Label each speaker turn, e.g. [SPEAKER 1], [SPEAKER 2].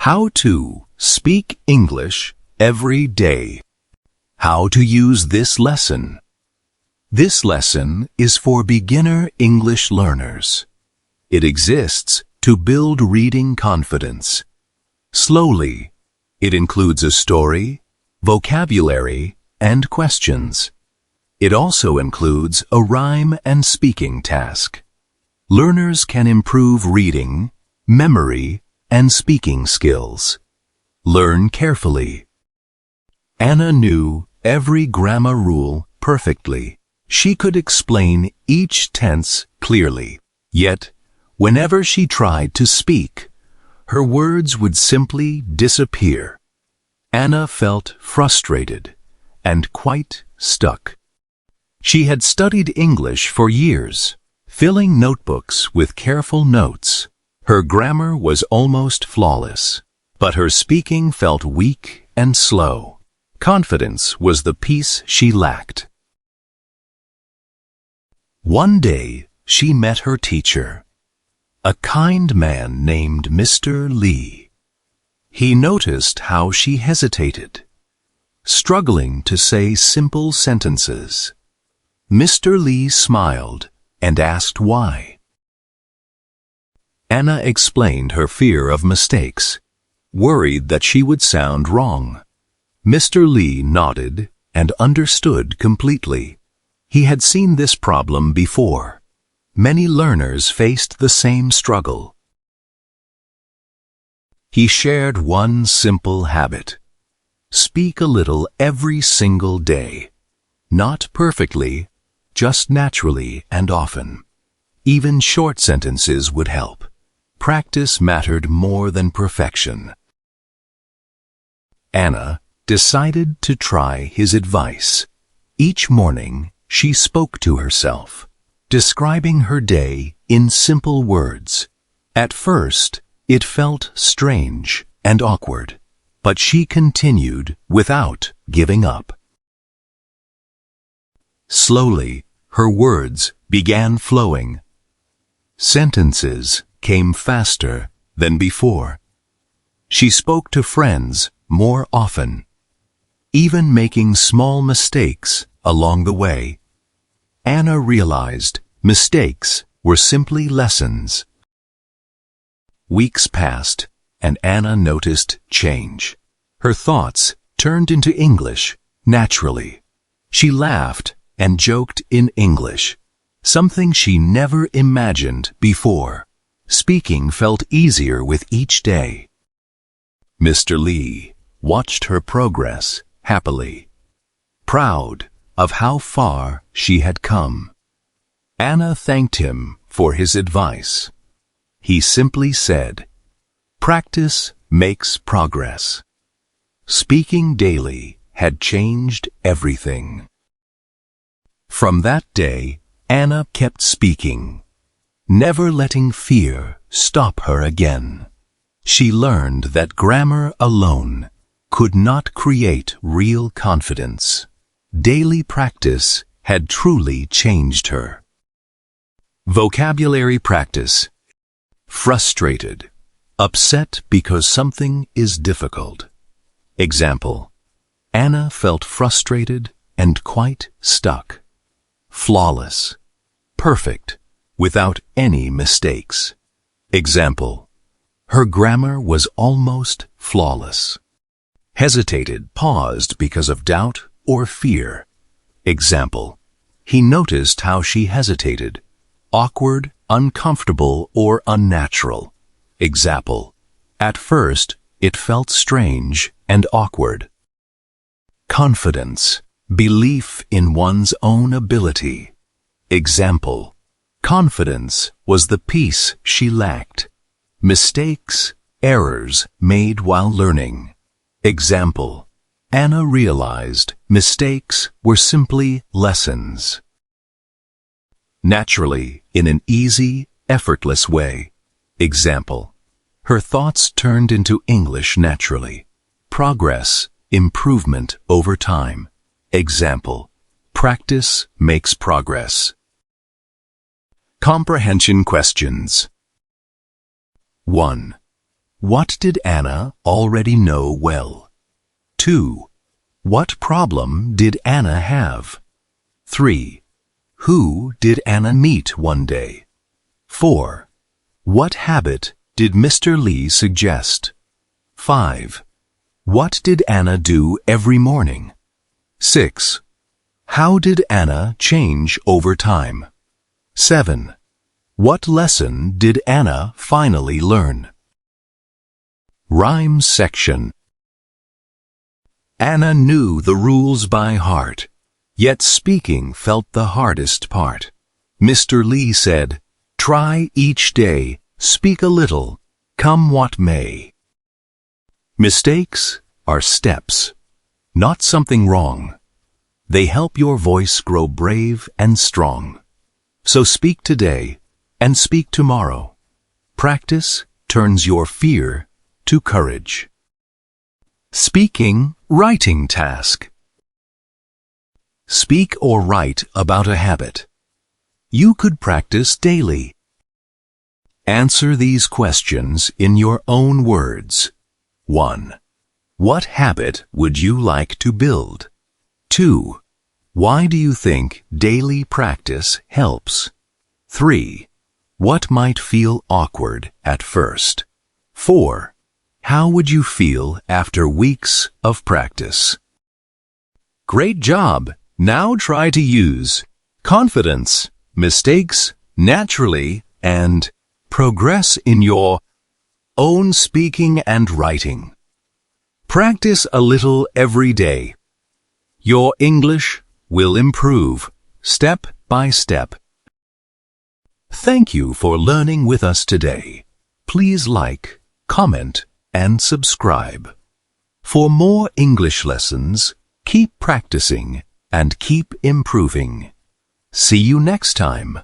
[SPEAKER 1] How to speak English every day. How to use this lesson. This lesson is for beginner English learners. It exists to build reading confidence. Slowly, it includes a story, vocabulary, and questions. It also includes a rhyme and speaking task. Learners can improve reading, memory, and speaking skills. Learn carefully. Anna knew every grammar rule perfectly. She could explain each tense clearly. Yet, whenever she tried to speak, her words would simply disappear. Anna felt frustrated and quite stuck. She had studied English for years, filling notebooks with careful notes. Her grammar was almost flawless, but her speaking felt weak and slow. Confidence was the piece she lacked. One day, she met her teacher, a kind man named Mr. Lee. He noticed how she hesitated, struggling to say simple sentences. Mr. Lee smiled and asked why. Anna explained her fear of mistakes, worried that she would sound wrong. Mr. Lee nodded and understood completely. He had seen this problem before. Many learners faced the same struggle. He shared one simple habit. Speak a little every single day. Not perfectly, just naturally and often. Even short sentences would help. Practice mattered more than perfection. Anna decided to try his advice. Each morning, she spoke to herself, describing her day in simple words. At first, it felt strange and awkward, but she continued without giving up. Slowly, her words began flowing. Sentences came faster than before. She spoke to friends more often, even making small mistakes along the way. Anna realized mistakes were simply lessons. Weeks passed, and Anna noticed change. Her thoughts turned into English naturally. She laughed and joked in English, something she never imagined before. Speaking felt easier with each day. Mr. Lee watched her progress happily, proud of how far she had come. Anna thanked him for his advice. He simply said, "Practice makes progress." Speaking daily had changed everything. From that day, Anna kept speaking, never letting fear stop her again. She learned that grammar alone could not create real confidence. Daily practice had truly changed her. Vocabulary practice. Frustrated, upset because something is difficult. Example: Anna felt frustrated and quite stuck. Flawless, perfect, without any mistakes. Example: her grammar was almost flawless. Hesitated, paused because of doubt or fear. Example: he noticed how she hesitated. Awkward, uncomfortable, or unnatural. Example: at first, it felt strange and awkward. Confidence, belief in one's own ability. Example: confidence was the piece she lacked. Mistakes, errors made while learning. Example: Anna realized mistakes were simply lessons. Naturally, in an easy, effortless way. Example: her thoughts turned into English naturally. Progress, improvement over time. Example: practice makes progress. Comprehension questions. 1. What did Anna already know well? 2. What problem did Anna have? 3. Who did Anna meet one day? 4. What habit did Mr. Lee suggest? 5. What did Anna do every morning? 6. How did Anna change over time? 7. What lesson did Anna finally learn? Rhyme section. Anna knew the rules by heart, yet speaking felt the hardest part. Mr. Lee said, "Try each day, speak a little, come what may." Mistakes are steps, not something wrong. They help your voice grow brave and strong. So speak today and speak tomorrow. Practice turns your fear to courage. Speaking, writing task. Speak or write about a habit. You could practice daily. Answer these questions in your own words. 1. What habit would you like to build? 2. Why do you think daily practice helps? 3. What might feel awkward at first? 4. How would you feel after weeks of practice? Great job! Now try to use confidence, mistakes, naturally, and progress in your own speaking and writing. Practice a little every day. Your English will improve step by step. Thank you for learning with us today. Please like, comment, and subscribe. For more English lessons, keep practicing and keep improving. See you next time.